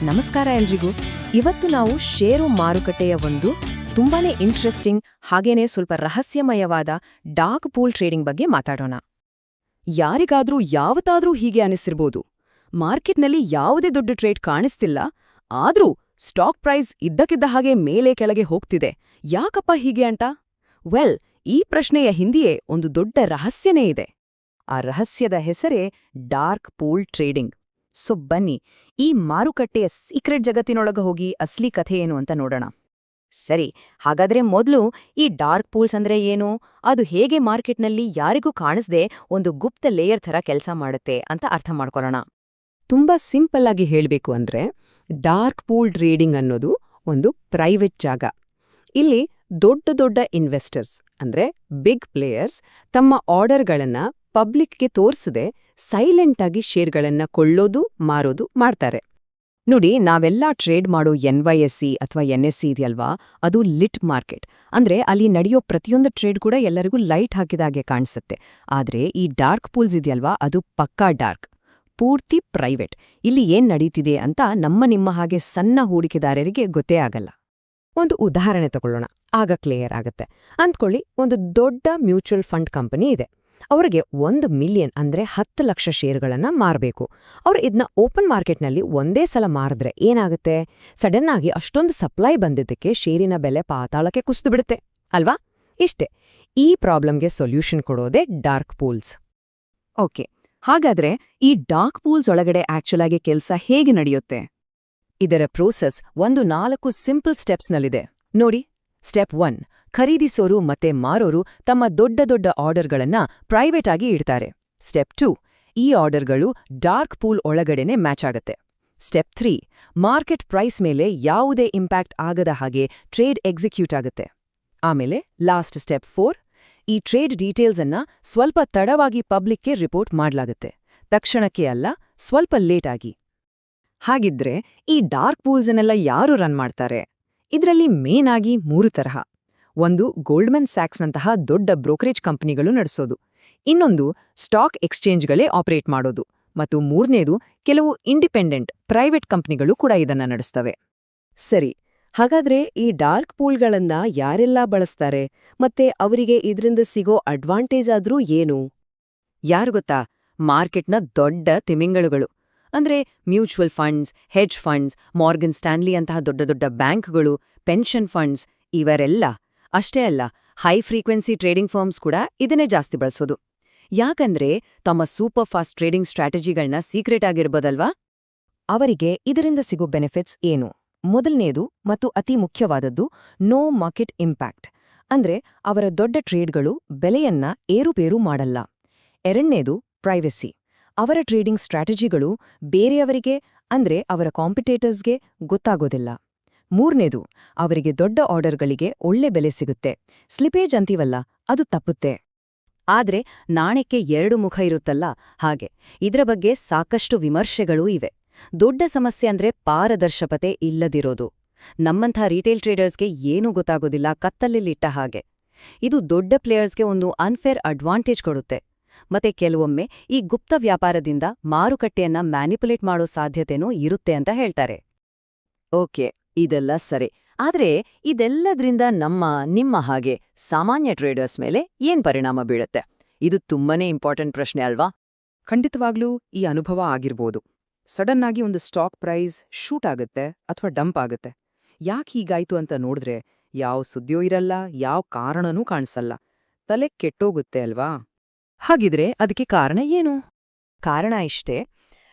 ನಮಸ್ಕಾರ ಎಲ್ರಿಗೂ. ಇವತ್ತು ನಾವು ಷೇರು ಮಾರುಕಟ್ಟೆಯ ಒಂದು ತುಂಬಾನೇ ಇಂಟ್ರೆಸ್ಟಿಂಗ್ ಹಾಗೇನೇ ಸ್ವಲ್ಪ ರಹಸ್ಯಮಯವಾದ ಡಾರ್ಕ್ ಪೂಲ್ ಟ್ರೇಡಿಂಗ್ ಬಗ್ಗೆ ಮಾತಾಡೋಣ. ಯಾರಿಗಾದ್ರೂ ಯಾವತ್ತಾದ್ರೂ ಹೀಗೆ ಅನಿಸಿರ್ಬೋದು, ಮಾರ್ಕೆಟ್ನಲ್ಲಿ ಯಾವುದೇ ದೊಡ್ಡ ಟ್ರೇಡ್ ಕಾಣಿಸ್ತಿಲ್ಲ, ಆದ್ರೂ ಸ್ಟಾಕ್ ಪ್ರೈಸ್ ಇದ್ದಕ್ಕಿದ್ದ ಹಾಗೆ ಮೇಲೆ ಕೆಳಗೆ ಹೋಗ್ತಿದೆ, ಯಾಕಪ್ಪ ಹೀಗೆ ಅಂತ? ವೆಲ್, ಈ ಪ್ರಶ್ನೆಯ ಹಿಂದೆಯೇ ಒಂದು ದೊಡ್ಡ ರಹಸ್ಯನೇ ಇದೆ. ಆ ರಹಸ್ಯದ ಹೆಸರೇ ಡಾರ್ಕ್ ಪೂಲ್ ಟ್ರೇಡಿಂಗ್. ಸೊ ಬನ್ನಿ, ಈ ಮಾರುಕಟ್ಟೆಯ ಸೀಕ್ರೆಟ್ ಜಗತ್ತಿನೊಳಗೆ ಹೋಗಿ ಅಸ್ಲಿ ಕಥೆ ಏನು ಅಂತ ನೋಡೋಣ. ಸರಿ, ಹಾಗಾದ್ರೆ ಮೊದಲು ಈ ಡಾರ್ಕ್ ಪೂಲ್ಸ್ ಅಂದ್ರೆ ಏನು, ಅದು ಹೇಗೆ ಮಾರ್ಕೆಟ್ನಲ್ಲಿ ಯಾರಿಗೂ ಕಾಣಿಸ್ದೆ ಒಂದು ಗುಪ್ತ ಲೇಯರ್ ಥರ ಕೆಲಸ ಮಾಡುತ್ತೆ ಅಂತ ಅರ್ಥ ಮಾಡ್ಕೊಳ್ಳೋಣ. ತುಂಬಾ ಸಿಂಪಲ್ ಆಗಿ ಹೇಳಬೇಕು ಅಂದ್ರೆ, ಡಾರ್ಕ್ ಪೂಲ್ ಟ್ರೇಡಿಂಗ್ ಅನ್ನೋದು ಒಂದು ಪ್ರೈವೇಟ್ ಜಾಗ. ಇಲ್ಲಿ ದೊಡ್ಡ ದೊಡ್ಡ ಇನ್ವೆಸ್ಟರ್ಸ್ ಅಂದ್ರೆ ಬಿಗ್ ಪ್ಲೇಯರ್ಸ್ ತಮ್ಮ ಆರ್ಡರ್ಗಳನ್ನ ಪಬ್ಲಿಕ್ಗೆ ತೋರಿಸದೆ ಸೈಲೆಂಟ್ ಆಗಿ ಶೇರ್ಗಳನ್ನ ಕೊಳ್ಳೋದು ಮಾರೋದು ಮಾಡ್ತಾರೆ. ನೋಡಿ, ನಾವೆಲ್ಲ ಟ್ರೇಡ್ ಮಾಡೋ NYSE ಅಥವಾ NSE ಇದೆಯಲ್ವಾ, ಅದು ಲಿಟ್ ಮಾರ್ಕೆಟ್. ಅಂದ್ರೆ ಅಲ್ಲಿ ನಡೆಯೋ ಪ್ರತಿಯೊಂದು ಟ್ರೇಡ್ ಕೂಡ ಎಲ್ಲರಿಗೂ ಲೈಟ್ ಹಾಕಿದಾಗೆ ಕಾಣಿಸುತ್ತೆ. ಆದ್ರೆ ಈ ಡಾರ್ಕ್ ಪೂಲ್ಸ್ ಇದೆಯಲ್ವಾ, ಅದು ಪಕ್ಕಾ ಡಾರ್ಕ್, ಪೂರ್ತಿ ಪ್ರೈವೇಟ್. ಇಲ್ಲಿ ಏನ್ ನಡೀತಿದೆ ಅಂತ ನಿಮ್ಮ ಹಾಗೆ ಸಣ್ಣ ಹೂಡಿಕೆದಾರರಿಗೆ ಗೊತ್ತೇ ಆಗಲ್ಲ. ಒಂದು ಉದಾಹರಣೆ ತಗೊಳ್ಳೋಣ, ಆಗ ಕ್ಲಿಯರ್ ಆಗತ್ತೆ. ಅಂದ್ಕೊಳ್ಳಿ, ಒಂದು ದೊಡ್ಡ ಮ್ಯೂಚುವಲ್ ಫಂಡ್ ಕಂಪನಿ ಇದೆ. ಅವರಿಗೆ 1 ಮಿಲಿಯನ್ ಅಂದ್ರೆ 10 ಲಕ್ಷ ಶೇರ್ಗಳನ್ನ ಮಾರಬೇಕು. ಅವ್ರು ಇದನ್ನ ಓಪನ್ ಮಾರ್ಕೆಟ್ನಲ್ಲಿ ಒಂದೇ ಸಲ ಮಾರಿದ್ರೆ ಏನಾಗುತ್ತೆ? ಸಡನ್ ಆಗಿ ಅಷ್ಟೊಂದು ಸಪ್ಲೈ ಬಂದಿದ್ದಕ್ಕೆ ಶೇರಿನ ಬೆಲೆ ಪಾತಾಳಕ್ಕೆ ಕುಸಿದು ಬಿಡುತ್ತೆ ಅಲ್ವಾ? ಇಷ್ಟೇ. ಈ ಪ್ರಾಬ್ಲಮ್ಗೆ ಸೊಲ್ಯೂಷನ್ ಕೊಡೋದೇ ಡಾರ್ಕ್ ಪೂಲ್ಸ್. ಓಕೆ, ಹಾಗಾದ್ರೆ ಈ ಡಾರ್ಕ್ ಪೂಲ್ಸ್ ಒಳಗಡೆ ಆಕ್ಚುಲ್ ಆಗಿ ಕೆಲಸ ಹೇಗೆ ನಡೆಯುತ್ತೆ? ಇದರ ಪ್ರೋಸೆಸ್ ಒಂದು 4 ಸಿಂಪಲ್ ಸ್ಟೆಪ್ಸ್ನಲ್ಲಿದೆ ನೋಡಿ. ಸ್ಟೆಪ್ 1, ಖರೀದಿಸೋರು ಮತ್ತೆ ಮಾರೋರು ತಮ್ಮ ದೊಡ್ಡ ದೊಡ್ಡ ಆರ್ಡರ್ಗಳನ್ನ ಪ್ರೈವೇಟ್ ಆಗಿ ಇಡ್ತಾರೆ. ಸ್ಟೆಪ್ 2, ಈ ಆರ್ಡರ್ಗಳು ಡಾರ್ಕ್ ಪೂಲ್ ಒಳಗಡೆನೆ ಮ್ಯಾಚ್ ಆಗತ್ತೆ. ಸ್ಟೆಪ್ 3, ಮಾರ್ಕೆಟ್ ಪ್ರೈಸ್ ಮೇಲೆ ಯಾವುದೇ ಇಂಪ್ಯಾಕ್ಟ್ ಆಗದ ಹಾಗೆ ಟ್ರೇಡ್ ಎಕ್ಸಿಕ್ಯೂಟ್ ಆಗುತ್ತೆ. ಆಮೇಲೆ ಲಾಸ್ಟ್ ಸ್ಟೆಪ್ 4, ಈ ಟ್ರೇಡ್ ಡೀಟೇಲ್ಸ್ ಅನ್ನ ಸ್ವಲ್ಪ ತಡವಾಗಿ ಪಬ್ಲಿಕ್ಗೆ ರಿಪೋರ್ಟ್ ಮಾಡ್ಲಾಗತ್ತೆ. ತಕ್ಷಣಕ್ಕೆ ಅಲ್ಲ, ಸ್ವಲ್ಪ ಲೇಟ್ ಆಗಿ. ಹಾಗಿದ್ರೆ ಈ ಡಾರ್ಕ್ ಪೂಲ್ಸನ್ನೆಲ್ಲ ಯಾರು ರನ್ ಮಾಡ್ತಾರೆ? ಇದರಲ್ಲಿ ಮೇನ್ ಆಗಿ 3 ತರಹ. ಒಂದು, ಗೋಲ್ಡ್ಮನ್ ಸ್ಯಾಕ್ಸ್ನಂತಹ ದೊಡ್ಡ ಬ್ರೋಕರೇಜ್ ಕಂಪನಿಗಳು ನಡೆಸೋದು. ಇನ್ನೊಂದು, ಸ್ಟಾಕ್ ಎಕ್ಸ್ಚೇಂಜ್ಗಳೇ ಆಪರೇಟ್ ಮಾಡೋದು. ಮತ್ತು 3ನೇದು, ಕೆಲವು ಇಂಡಿಪೆಂಡೆಂಟ್ ಪ್ರೈವೇಟ್ ಕಂಪನಿಗಳು ಕೂಡ ಇದನ್ನ ನಡೆಸ್ತವೆ. ಸರಿ, ಹಾಗಾದ್ರೆ ಈ ಡಾರ್ಕ್ ಪೂಲ್ಗಳನ್ನ ಯಾರೆಲ್ಲ ಬಳಸ್ತಾರೆ ಮತ್ತೆ ಅವರಿಗೆ ಇದರಿಂದ ಸಿಗೋ ಅಡ್ವಾಂಟೇಜ್ ಆದ್ರೂ ಏನು? ಯಾರು ಗೊತ್ತಾ? ಮಾರ್ಕೆಟ್ನ ದೊಡ್ಡ ತಿಮಿಂಗಳುಗಳು. ಅಂದ್ರೆ mutual funds, hedge funds, Morgan Stanley ಅಂತಹ ದೊಡ್ಡ ದೊಡ್ಡ ಬ್ಯಾಂಕ್ಗಳು, ಪೆನ್ಷನ್ ಫಂಡ್ಸ್, ಇವರೆಲ್ಲ. ಅಷ್ಟೇ ಅಲ್ಲ, ಹೈ ಫ್ರೀಕ್ವೆನ್ಸಿ ಟ್ರೇಡಿಂಗ್ ಫರ್ಮ್ಸ್ ಕೂಡ ಇದನ್ನೇ ಜಾಸ್ತಿ ಬಳಸೋದು. ಯಾಕಂದ್ರೆ ತಮ್ಮ ಸೂಪರ್ ಫಾಸ್ಟ್ ಟ್ರೇಡಿಂಗ್ ಸ್ಟ್ರಾಟಜಿಗಳನ್ನ ಸೀಕ್ರೆಟ್ ಆಗಿರ್ಬೋದಲ್ವಾ? ಅವರಿಗೆ ಇದರಿಂದ ಸಿಗೋ ಬೆನಿಫಿಟ್ಸ್ ಏನು? ಮೊದಲನೇದು ಮತ್ತು ಅತಿ ಮುಖ್ಯವಾದದ್ದು, ನೋ ಮಾರ್ಕೆಟ್ ಇಂಪ್ಯಾಕ್ಟ್. ಅಂದ್ರೆ ಅವರ ದೊಡ್ಡ ಟ್ರೇಡ್ಗಳು ಬೆಲೆಯನ್ನ ಏರುಪೇರು ಮಾಡಲ್ಲ. ಎರಡನೇದು, ಪ್ರೈವಸಿ. ಅವರ ಟ್ರೇಡಿಂಗ್ ಸ್ಟ್ರಾಟಜಿಗಳು ಬೇರೆಯವರಿಗೆ ಅಂದ್ರೆ ಅವರ ಕಾಂಪಿಟೇಟರ್ಸ್ಗೆ ಗೊತ್ತಾಗೋದಿಲ್ಲ. ಮೂರನೇದು, ಅವರಿಗೆ ದೊಡ್ಡ ಆರ್ಡರ್ಗಳಿಗೆ ಒಳ್ಳೆ ಬೆಲೆ ಸಿಗುತ್ತೆ. ಸ್ಲಿಪೇಜ್ ಅಂತೀವಲ್ಲ, ಅದು ತಪ್ಪುತ್ತೆ. ಆದ್ರೆ ನಾಣ್ಯಕ್ಕೆ 2 ಮುಖ ಇರುತ್ತಲ್ಲ, ಹಾಗೆ. ಇದರ ಬಗ್ಗೆ ಸಾಕಷ್ಟು ವಿಮರ್ಶೆಗಳೂ ಇವೆ. ದೊಡ್ಡ ಸಮಸ್ಯೆ ಅಂದ್ರೆ ಪಾರದರ್ಶಕತೆ ಇಲ್ಲದಿರೋದು. ನಮ್ಮಂಥ ರಿಟೇಲ್ ಟ್ರೇಡರ್ಸ್ಗೆ ಏನೂ ಗೊತ್ತಾಗೋದಿಲ್ಲ, ಕತ್ತಲಲ್ಲಿಟ್ಟ ಹಾಗೆ. ಇದು ದೊಡ್ಡ ಪ್ಲೇಯರ್ಸ್ಗೆ ಒಂದು ಅನ್ಫೇರ್ ಅಡ್ವಾಂಟೇಜ್ ಕೊಡುತ್ತೆ. ಮತ್ತೆ ಕೆಲವೊಮ್ಮೆ ಈ ಗುಪ್ತ ವ್ಯಾಪಾರದಿಂದ ಮಾರುಕಟ್ಟೆಯನ್ನ ಮ್ಯಾನಿಪುಲೇಟ್ ಮಾಡೋ ಸಾಧ್ಯತೆನೂ ಇರುತ್ತೆ ಅಂತ ಹೇಳ್ತಾರೆ. ಓಕೆ, ಇದೆಲ್ಲ ಸರಿ. ಆದ್ರೆ ಇದೆಲ್ಲದ್ರಿಂದ ನಿಮ್ಮ ಹಾಗೆ ಸಾಮಾನ್ಯ ಟ್ರೇಡರ್ಸ್ ಮೇಲೆ ಏನ್ ಪರಿಣಾಮ ಬೀಳುತ್ತೆ? ಇದು ತುಂಬಾನೇ ಇಂಪಾರ್ಟೆಂಟ್ ಪ್ರಶ್ನೆ ಅಲ್ವಾ? ಖಂಡಿತವಾಗ್ಲೂ ಈ ಅನುಭವ ಆಗಿರ್ಬೋದು. ಸಡನ್ ಆಗಿ ಒಂದು ಸ್ಟಾಕ್ ಪ್ರೈಸ್ ಶೂಟ್ ಆಗುತ್ತೆ ಅಥವಾ ಡಂಪ್ ಆಗುತ್ತೆ. ಯಾಕೆ ಹೀಗಾಯ್ತು ಅಂತ ನೋಡಿದ್ರೆ ಯಾವ ಸುದ್ದಿಯೂ ಇರಲ್ಲ, ಯಾವ ಕಾರಣನೂ ಕಾಣಿಸಲ್ಲ. ತಲೆ ಕೆಟ್ಟೋಗುತ್ತೆ ಅಲ್ವಾ? ಹಾಗಿದ್ರೆ ಅದಕ್ಕೆ ಕಾರಣ ಏನು? ಕಾರಣ ಇಷ್ಟೇ.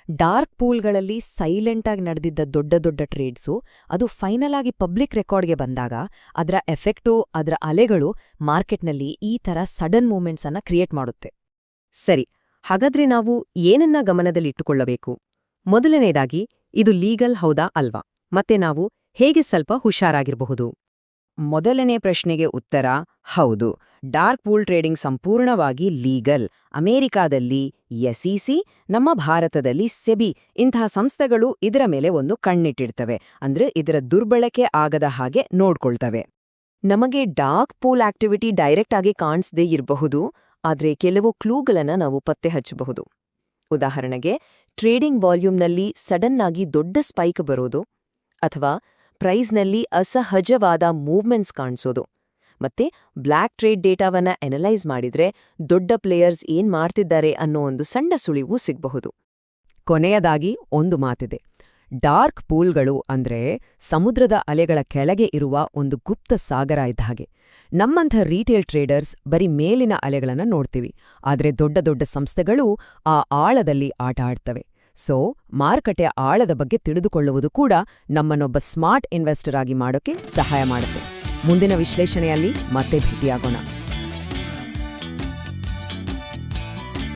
ಡಾರ್ಕ್ ಪೂಲ್ಗಳಲ್ಲಿ ಸೈಲೆಂಟ್ ಆಗಿ ನಡೆದಿದ್ದ ದೊಡ್ಡ ದೊಡ್ಡ ಟ್ರೇಡ್ಸು ಅದು ಫೈನಲ್ ಆಗಿ ಪಬ್ಲಿಕ್ ರೆಕಾರ್ಡ್ಗೆ ಬಂದಾಗ ಅದರ ಎಫೆಕ್ಟು, ಅದರ ಅಲೆಗಳು ಮಾರ್ಕೆಟ್ನಲ್ಲಿ ಈ ಥರ ಸಡನ್ ಮೂವ್ಮೆಂಟ್ಸ್ ಅನ್ನ ಕ್ರಿಯೇಟ್ ಮಾಡುತ್ತೆ. ಸರಿ, ಹಾಗಾದ್ರೆ ನಾವು ಏನನ್ನ ಗಮನದಲ್ಲಿಟ್ಟುಕೊಳ್ಳಬೇಕು? ಮೊದಲನೇದಾಗಿ, ಇದು ಲೀಗಲ್ ಹೌದಾ ಅಲ್ವಾ? ಮತ್ತೆ ನಾವು ಹೇಗೆ ಸ್ವಲ್ಪ ಹುಷಾರಾಗಿರಬಹುದು? ಮೊದಲನೇ ಪ್ರಶ್ನೆಗೆ ಉತ್ತರ ಹೌದು. ಡಾರ್ಕ್ ಪೂಲ್ ಟ್ರೇಡಿಂಗ್ ಸಂಪೂರ್ಣವಾಗಿ ಲೀಗಲ್. ಅಮೆರಿಕಾದಲ್ಲಿ SEC, ನಮ್ಮ ಭಾರತದಲ್ಲಿ ಸೆಬಿ ಇಂತಹ ಸಂಸ್ಥೆಗಳು ಇದರ ಮೇಲೆ ಒಂದು ಕಣ್ಣಿಟ್ಟಿರ್ತವೆ. ಅಂದ್ರೆ ಇದರ ದುರ್ಬಳಕೆ ಆಗದ ಹಾಗೆ ನೋಡ್ಕೊಳ್ತವೆ. ನಮಗೆ ಡಾರ್ಕ್ ಪೂಲ್ ಆಕ್ಟಿವಿಟಿ ಡೈರೆಕ್ಟ್ ಆಗಿ ಕಾಣಿಸದೇ ಇರಬಹುದು, ಆದ್ರೆ ಕೆಲವು ಕ್ಲೂಗಳನ್ನ ನಾವು ಪತ್ತೆ ಹಚ್ಚಬಹುದು. ಉದಾಹರಣೆಗೆ, ಟ್ರೇಡಿಂಗ್ ವಾಲ್ಯೂಮ್ನಲ್ಲಿ ಸಡನ್ ಆಗಿ ದೊಡ್ಡ ಸ್ಪೈಕ್ ಬರೋದು ಅಥವಾ ಪ್ರೈಸ್ನಲ್ಲಿ ಅಸಹಜವಾದ ಮೂವ್ಮೆಂಟ್ಸ್ ಕಾಣಿಸೋದು ಮತ್ತೆ ಬ್ಲ್ಯಾಕ್ ಟ್ರೇಡ್ ಡೇಟಾವನ್ನ ಅನಲೈಸ್ ಮಾಡಿದ್ರೆ ದೊಡ್ಡ ಪ್ಲೇಯರ್ಸ್ ಏನ್ ಮಾಡ್ತಿದ್ದಾರೆ ಅನ್ನೋ ಒಂದು ಸಣ್ಣ ಸುಳಿವು ಸಿಗಬಹುದು. ಕೊನೆಯದಾಗಿ ಒಂದು ಮಾತಿದೆ. ಡಾರ್ಕ್ ಪೂಲ್ಗಳು ಅಂದ್ರೆ ಸಮುದ್ರದ ಅಲೆಗಳ ಕೆಳಗೆ ಇರುವ ಒಂದು ಗುಪ್ತ ಸಾಗರ ಇದ್ದ ಹಾಗೆ. ನಮ್ಮಂಥ ರೀಟೇಲ್ ಟ್ರೇಡರ್ಸ್ ಬರೀ ಮೇಲಿನ ಅಲೆಗಳನ್ನ ನೋಡ್ತೀವಿ, ಆದ್ರೆ ದೊಡ್ಡ ದೊಡ್ಡ ಸಂಸ್ಥೆಗಳು ಆ ಆಳದಲ್ಲಿ ಆಟ ಆಡ್ತವೆ. ಸೊ ಮಾರುಕಟ್ಟೆಯ ಆಳದ ಬಗ್ಗೆ ತಿಳಿದುಕೊಳ್ಳುವುದು ಕೂಡ ನಮ್ಮನ್ನೊಬ್ಬ ಸ್ಮಾರ್ಟ್ ಇನ್ವೆಸ್ಟರ್ ಆಗಿ ಮಾಡೋಕೆ ಸಹಾಯ ಮಾಡುತ್ತೆ. ಮುಂದಿನ ವಿಶ್ಲೇಷಣೆಯಲ್ಲಿ ಮತ್ತೆ ಭೇಟಿಯಾಗೋಣ.